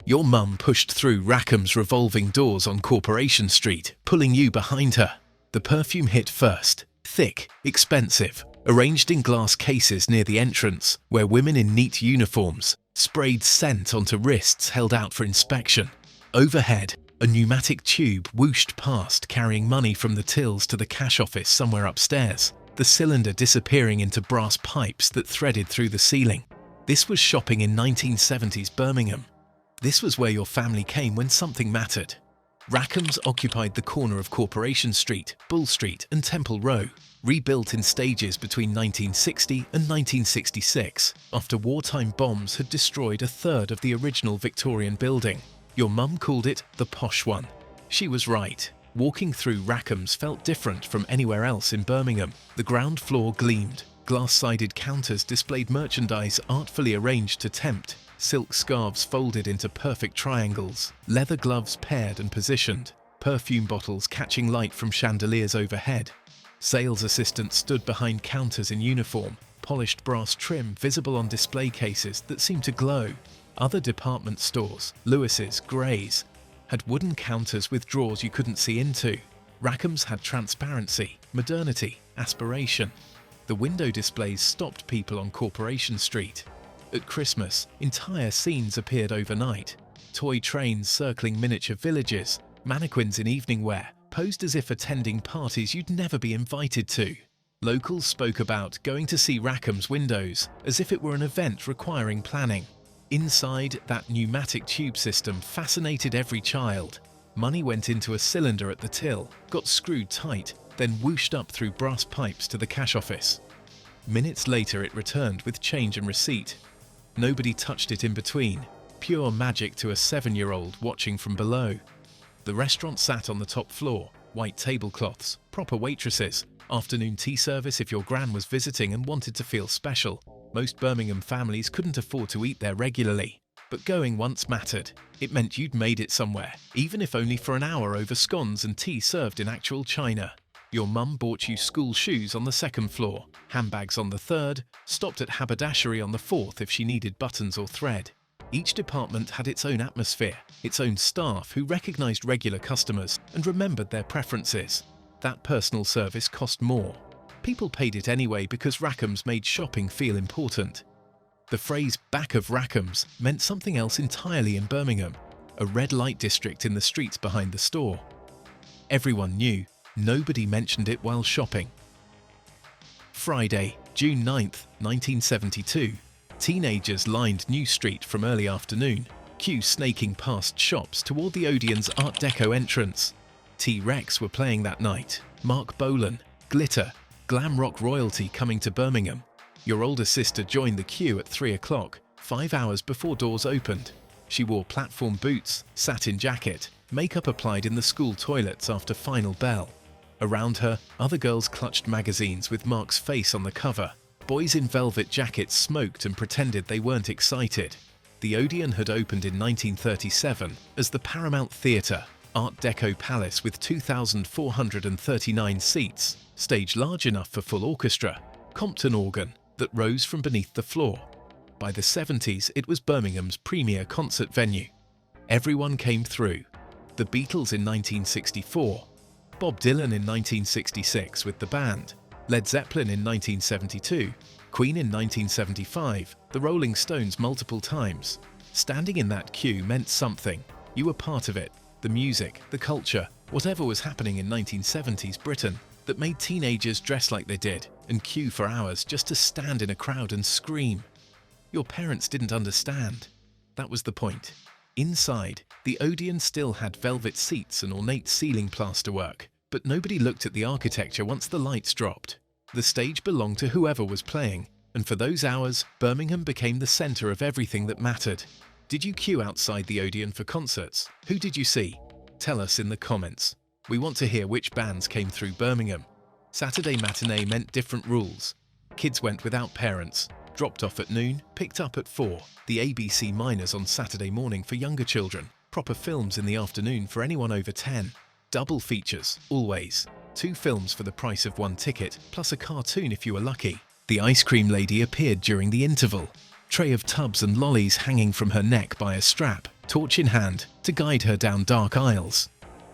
Your mum pushed through Rackham's revolving doors on Corporation Street, pulling you behind her. The perfume hit first, thick, expensive, arranged in glass cases near the entrance, where women in neat uniforms sprayed scent onto wrists held out for inspection. Overhead, a pneumatic tube whooshed past, carrying money from the tills to the cash office somewhere upstairs, the cylinder disappearing into brass pipes that threaded through the ceiling. This was shopping in 1970s Birmingham. This was where your family came when something mattered. Rackham's occupied the corner of Corporation Street, Bull Street and Temple Row, rebuilt in stages between 1960 and 1966, after wartime bombs had destroyed a third of the original Victorian building. Your mum called it the posh one. She was right. Walking through Rackham's felt different from anywhere else in Birmingham. The ground floor gleamed. Glass-sided counters displayed merchandise artfully arranged to tempt. Silk scarves folded into perfect triangles, leather gloves paired and positioned, perfume bottles catching light from chandeliers overhead. Sales assistants stood behind counters in uniform, polished brass trim visible on display cases that seemed to glow. Other department stores, Lewis's, Gray's, had wooden counters with drawers you couldn't see into. Rackham's had transparency, modernity, aspiration. The window displays stopped people on Corporation Street. At Christmas, entire scenes appeared overnight. Toy trains circling miniature villages, mannequins in evening wear, posed as if attending parties you'd never be invited to. Locals spoke about going to see Rackham's windows as if it were an event requiring planning. Inside, that pneumatic tube system fascinated every child. Money went into a cylinder at the till, got screwed tight, then whooshed up through brass pipes to the cash office. Minutes later it returned with change and receipt. Nobody touched it in between, pure magic to a 7-year-old watching from below. The restaurant sat on the top floor, white tablecloths, proper waitresses, afternoon tea service if your gran was visiting and wanted to feel special. Most Birmingham families couldn't afford to eat there regularly, but going once mattered. It meant you'd made it somewhere, even if only for an hour over scones and tea served in actual china. Your mum bought you school shoes on the 2nd floor, handbags on the 3rd, stopped at haberdashery on the 4th if she needed buttons or thread. Each department had its own atmosphere, its own staff who recognised regular customers and remembered their preferences. That personal service cost more. People paid it anyway because Rackham's made shopping feel important. The phrase "back of Rackham's" meant something else entirely in Birmingham, a red light district in the streets behind the store. Everyone knew. Nobody mentioned it while shopping. Friday, June 9th, 1972. Teenagers lined New Street from early afternoon, queues snaking past shops toward the Odeon's Art Deco entrance. T-Rex were playing that night. Mark Bolan, Glitter, glam rock royalty coming to Birmingham. Your older sister joined the queue at 3 o'clock, 5 hours before doors opened. She wore platform boots, satin jacket, makeup applied in the school toilets after final bell. Around her, other girls clutched magazines with Mark's face on the cover. Boys in velvet jackets smoked and pretended they weren't excited. The Odeon had opened in 1937 as the Paramount Theatre, Art Deco palace with 2,439 seats, stage large enough for full orchestra, Compton organ that rose from beneath the floor. By the 70s, it was Birmingham's premier concert venue. Everyone came through. The Beatles in 1964, Bob Dylan in 1966 with the band, Led Zeppelin in 1972, Queen in 1975, the Rolling Stones multiple times. Standing in that queue meant something. You were part of it. The music, the culture, whatever was happening in 1970s Britain that made teenagers dress like they did and queue for hours just to stand in a crowd and scream. Your parents didn't understand. That was the point. Inside, the Odeon still had velvet seats and ornate ceiling plasterwork, but nobody looked at the architecture once the lights dropped. The stage belonged to whoever was playing, and for those hours, Birmingham became the centre of everything that mattered. Did you queue outside the Odeon for concerts? Who did you see? Tell us in the comments. We want to hear which bands came through Birmingham. Saturday matinee meant different rules. Kids went without parents, dropped off at noon, picked up at 4. The ABC Minors on Saturday morning for younger children. Proper films in the afternoon for anyone over 10. Double features, always. 2 films for the price of 1 ticket, plus a cartoon if you were lucky. The ice cream lady appeared during the interval. Tray of tubs and lollies hanging from her neck by a strap. torch in hand, to guide her down dark aisles.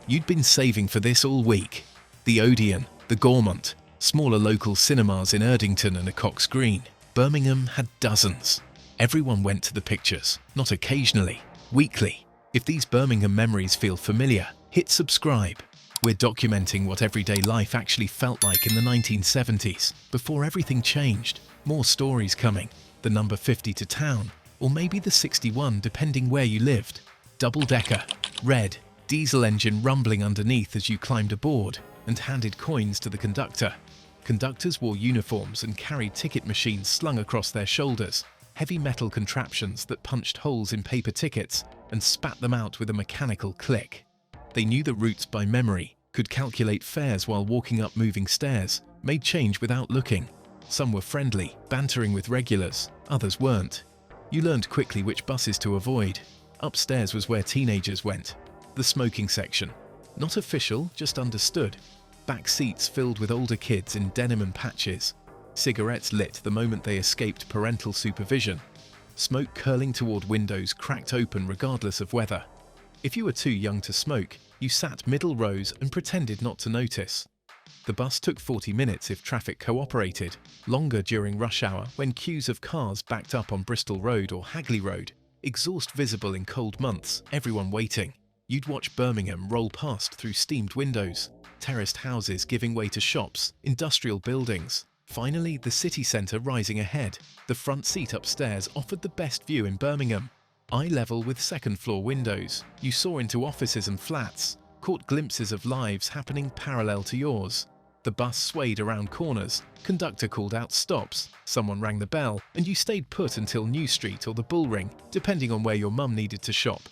You'd been saving for this all week. The Odeon, the Gaumont, smaller local cinemas in Erdington and Cox Green. Birmingham had dozens. Everyone went to the pictures, not occasionally, weekly. If these Birmingham memories feel familiar, hit subscribe. We're documenting what everyday life actually felt like in the 1970s, before everything changed. More stories coming. The number 50 to town, or maybe the 61 depending where you lived. Double-decker, red, diesel engine rumbling underneath as you climbed aboard and handed coins to the conductor. Conductors wore uniforms and carried ticket machines slung across their shoulders, heavy metal contraptions that punched holes in paper tickets and spat them out with a mechanical click. They knew the routes by memory, could calculate fares while walking up moving stairs, made change without looking. Some were friendly, bantering with regulars, others weren't. You learned quickly which buses to avoid. Upstairs was where teenagers went. The smoking section. Not official, just understood. Back seats filled with older kids in denim and patches. Cigarettes lit the moment they escaped parental supervision. Smoke curling toward windows cracked open regardless of weather. If you were too young to smoke, you sat middle rows and pretended not to notice. The bus took 40 minutes if traffic cooperated, longer during rush hour when queues of cars backed up on Bristol Road or Hagley Road, exhaust visible in cold months, everyone waiting. You'd watch Birmingham roll past through steamed windows, terraced houses giving way to shops, industrial buildings. Finally, the city centre rising ahead. The front seat upstairs offered the best view in Birmingham. Eye level with second-floor windows, you saw into offices and flats, caught glimpses of lives happening parallel to yours. The bus swayed around corners, conductor called out stops, someone rang the bell, and you stayed put until New Street or the Bullring, depending on where your mum needed to shop.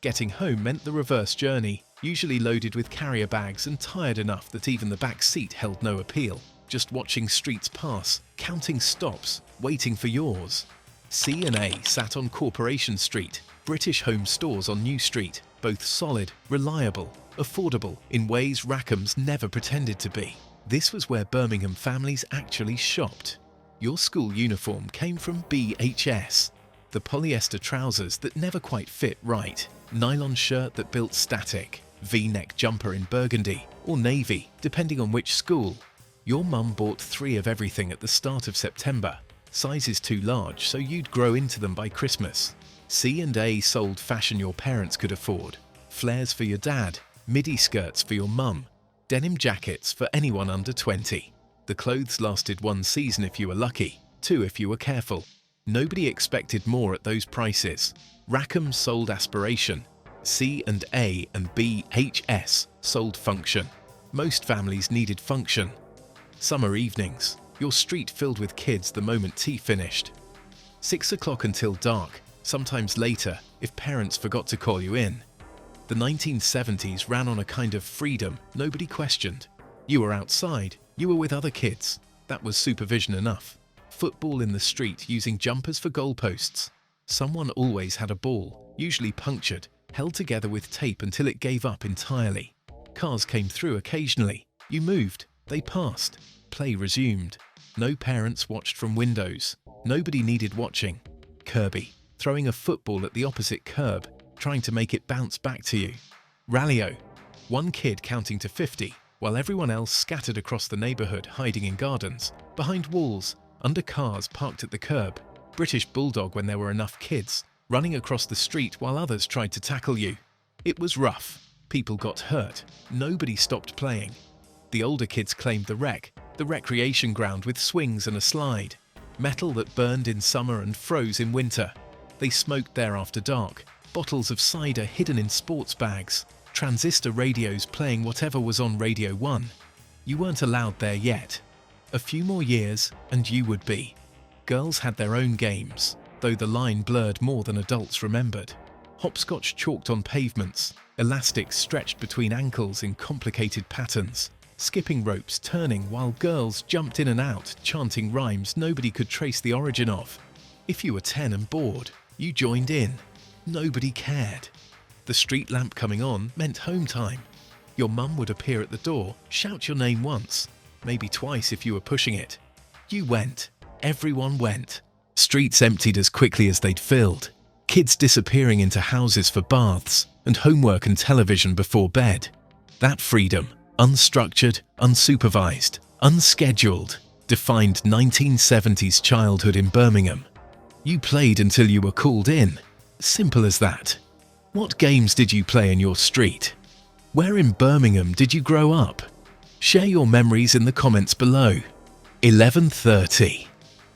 Getting home meant the reverse journey, usually loaded with carrier bags and tired enough that even the back seat held no appeal. Just watching streets pass, counting stops, waiting for yours. C&A sat on Corporation Street, British Home Stores on New Street, both solid, reliable, affordable in ways Rackham's never pretended to be. This was where Birmingham families actually shopped. Your school uniform came from BHS, the polyester trousers that never quite fit right, nylon shirt that built static, V-neck jumper in burgundy or navy, depending on which school. Your mum bought 3 of everything at the start of September, sizes too large so you'd grow into them by Christmas. C&A sold fashion your parents could afford, flares for your dad, midi skirts for your mum, denim jackets for anyone under 20. The clothes lasted 1 season if you were lucky, 2 if you were careful. Nobody expected more at those prices. Rackham sold aspiration. C&A and BHS sold function. Most families needed function. Summer evenings, your street filled with kids the moment tea finished. 6 o'clock until dark, sometimes later if parents forgot to call you in. The 1970s ran on a kind of freedom nobody questioned. You were outside, you were with other kids. That was supervision enough. Football in the street using jumpers for goalposts. Someone always had a ball, usually punctured, held together with tape until it gave up entirely. Cars came through occasionally. You moved, they passed. Play resumed. No parents watched from windows. Nobody needed watching. Kirby, throwing a football at the opposite curb, trying to make it bounce back to you. Rallyo, one kid counting to 50, while everyone else scattered across the neighbourhood hiding in gardens, behind walls, under cars parked at the curb. British Bulldog when there were enough kids, running across the street while others tried to tackle you. It was rough. People got hurt. Nobody stopped playing. The older kids claimed the rec, the recreation ground with swings and a slide. Metal that burned in summer and froze in winter. They smoked there after dark. Bottles of cider hidden in sports bags. Transistor radios playing whatever was on Radio 1. You weren't allowed there yet. A few more years and you would be. Girls had their own games, though the line blurred more than adults remembered. Hopscotch chalked on pavements, elastics stretched between ankles in complicated patterns, skipping ropes turning while girls jumped in and out chanting rhymes nobody could trace the origin of. If you were 10 and bored, you joined in. Nobody cared. The street lamp coming on meant home time. Your mum would appear at the door, shout your name once, maybe twice if you were pushing it. You went. Everyone went. Streets emptied as quickly as they'd filled. kids disappearing into houses for baths, and homework and television before bed. That freedom, unstructured, unsupervised, unscheduled, defined 1970s childhood in Birmingham. You played until you were called in. Simple as that. What games did you play in your street? Where in Birmingham did you grow up? Share your memories in the comments below. 11:30.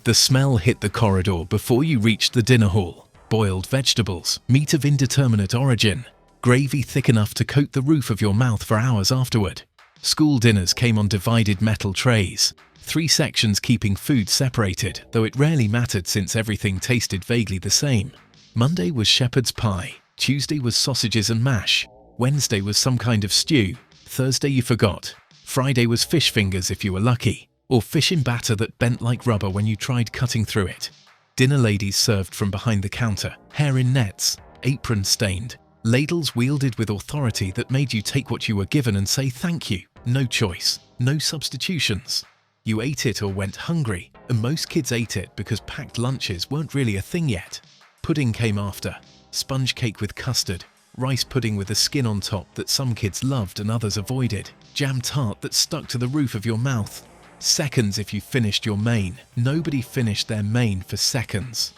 The smell hit the corridor before you reached the dinner hall. Boiled vegetables, meat of indeterminate origin, gravy thick enough to coat the roof of your mouth for hours afterward. School dinners came on divided metal trays. 3 sections keeping food separated, though it rarely mattered since everything tasted vaguely the same. Monday was shepherd's pie, Tuesday was sausages and mash, Wednesday was some kind of stew, Thursday you forgot, Friday was fish fingers if you were lucky, or fish in batter that bent like rubber when you tried cutting through it. Dinner ladies served from behind the counter, hair in nets, apron stained, ladles wielded with authority that made you take what you were given and say thank you. No choice, no substitutions. You ate it or went hungry, and most kids ate it because packed lunches weren't really a thing yet. Pudding came after, sponge cake with custard, rice pudding with a skin on top that some kids loved and others avoided, jam tart that stuck to the roof of your mouth. Seconds if you finished your main. Nobody finished their main for seconds.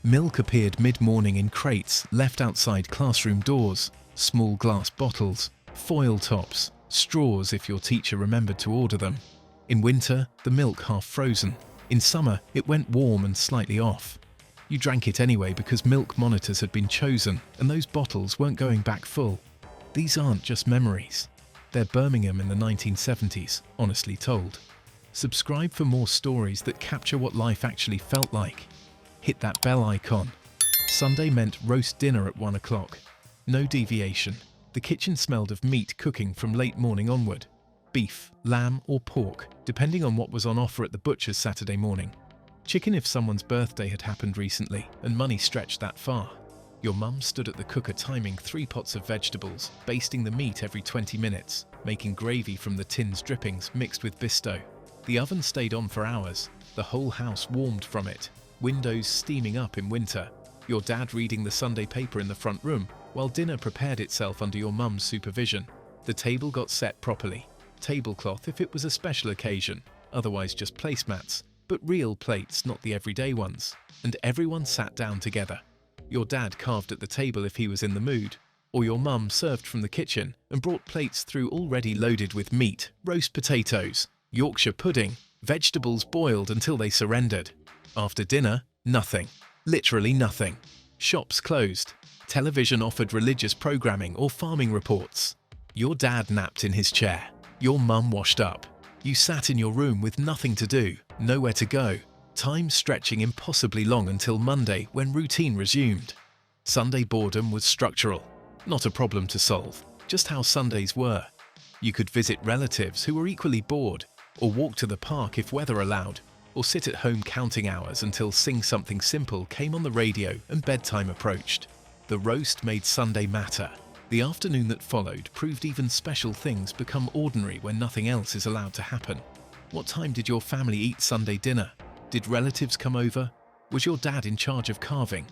Milk appeared mid-morning in crates left outside classroom doors, small glass bottles, foil tops, straws if your teacher remembered to order them. In winter, the milk half frozen. In summer, it went warm and slightly off. You drank it anyway because milk monitors had been chosen and those bottles weren't going back full. These aren't just memories. They're Birmingham in the 1970s, honestly told. Subscribe for more stories that capture what life actually felt like. Hit that bell icon. Sunday meant roast dinner at 1 o'clock. No deviation. The kitchen smelled of meat cooking from late morning onward. Beef, lamb or pork, depending on what was on offer at the butcher's Saturday morning. Chicken if someone's birthday had happened recently and money stretched that far. Your mum stood at the cooker timing 3 pots of vegetables, basting the meat every 20 minutes, making gravy from the tin's drippings mixed with bisto. The oven stayed on for hours. The whole house warmed from it, windows steaming up in winter. Your dad reading the Sunday paper in the front room, while dinner prepared itself under your mum's supervision. The table got set properly. Tablecloth if it was a special occasion, otherwise just placemats, but real plates, not the everyday ones. And everyone sat down together. Your dad carved at the table if he was in the mood, or your mum served from the kitchen and brought plates through already loaded with meat, roast potatoes, Yorkshire pudding, vegetables boiled until they surrendered. After dinner, nothing. Literally nothing. Shops closed. Television offered religious programming or farming reports. Your dad napped in his chair. Your mum washed up. You sat in your room with nothing to do, nowhere to go. Time stretching impossibly long until Monday when routine resumed. Sunday boredom was structural. Not a problem to solve, just how Sundays were. You could visit relatives who were equally bored, or walk to the park if weather allowed, or sit at home counting hours until Sing Something Simple came on the radio and bedtime approached. The roast made Sunday matter. The afternoon that followed proved even special things become ordinary when nothing else is allowed to happen. What time did your family eat Sunday dinner? Did relatives come over? Was your dad in charge of carving?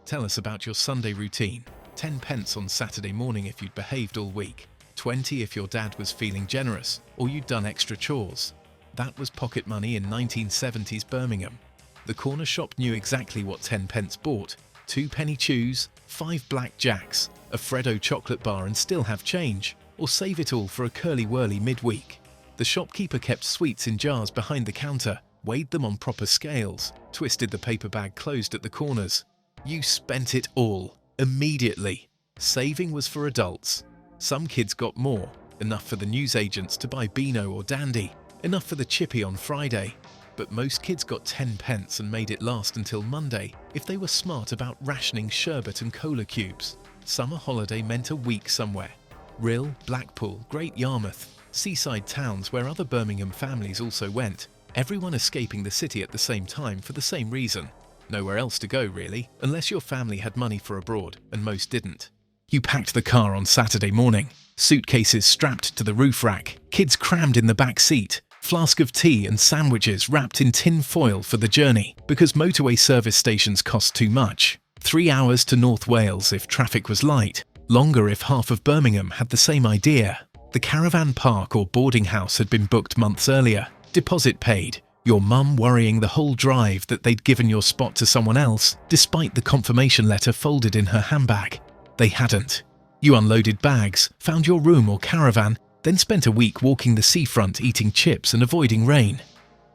Tell us about your Sunday routine. 10 pence on Saturday morning if you'd behaved all week. 20 if your dad was feeling generous or you'd done extra chores. That was pocket money in 1970s Birmingham. The corner shop knew exactly what 10 pence bought. 2 penny chews, 5 black jacks, a Freddo chocolate bar and still have change, or save it all for a curly-whirly midweek. The shopkeeper kept sweets in jars behind the counter, weighed them on proper scales, twisted the paper bag closed at the corners. You spent it all, immediately. Saving was for adults. Some kids got more, enough for the newsagents to buy Beano or Dandy, enough for the chippy on Friday. But most kids got 10 pence and made it last until Monday if they were smart about rationing sherbet and cola cubes. Summer holiday meant a week somewhere. Rhyl, Blackpool, Great Yarmouth, seaside towns where other Birmingham families also went, everyone escaping the city at the same time for the same reason. Nowhere else to go really, unless your family had money for abroad, and most didn't. You packed the car on Saturday morning, suitcases strapped to the roof rack, kids crammed in the back seat, flask of tea and sandwiches wrapped in tin foil for the journey because motorway service stations cost too much. 3 hours to North Wales if traffic was light, longer if half of Birmingham had the same idea. The caravan park or boarding house had been booked months earlier, deposit paid, your mum worrying the whole drive that they'd given your spot to someone else, despite the confirmation letter folded in her handbag. They hadn't. You unloaded bags, found your room or caravan, then spent a week walking the seafront eating chips and avoiding rain.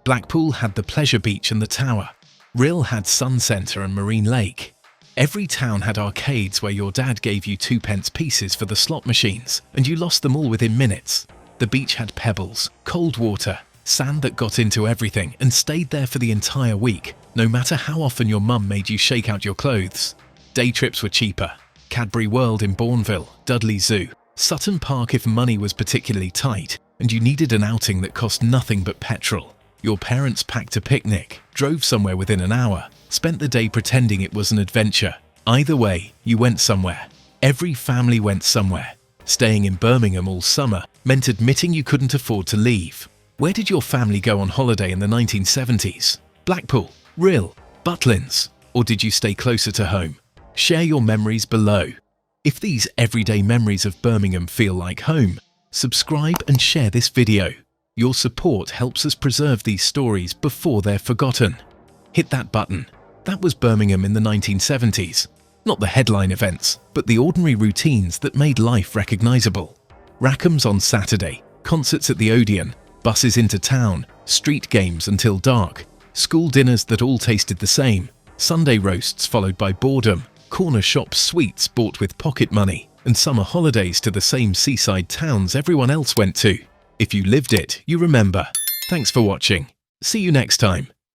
Blackpool had the pleasure beach and the tower. Rhyl had Sun Centre and Marine Lake. Every town had arcades where your dad gave you 2p pieces for the slot machines, and you lost them all within minutes. The beach had pebbles, cold water, sand that got into everything and stayed there for the entire week, no matter how often your mum made you shake out your clothes. Day trips were cheaper. Cadbury World in Bourneville, Dudley Zoo, Sutton Park if money was particularly tight and you needed an outing that cost nothing but petrol. Your parents packed a picnic, drove somewhere within an hour, spent the day pretending it was an adventure. Either way, you went somewhere. Every family went somewhere. Staying in Birmingham all summer meant admitting you couldn't afford to leave. Where did your family go on holiday in the 1970s? Blackpool, Rhyl, Butlins, or did you stay closer to home? Share your memories below. If these everyday memories of Birmingham feel like home, subscribe and share this video. Your support helps us preserve these stories before they're forgotten. Hit that button. That was Birmingham in the 1970s. Not the headline events, but the ordinary routines that made life recognisable. Rackham's on Saturday, concerts at the Odeon, buses into town, street games until dark, school dinners that all tasted the same, Sunday roasts followed by boredom, corner shop sweets bought with pocket money, and summer holidays to the same seaside towns everyone else went to. If you lived it, you remember. Thanks for watching. See you next time.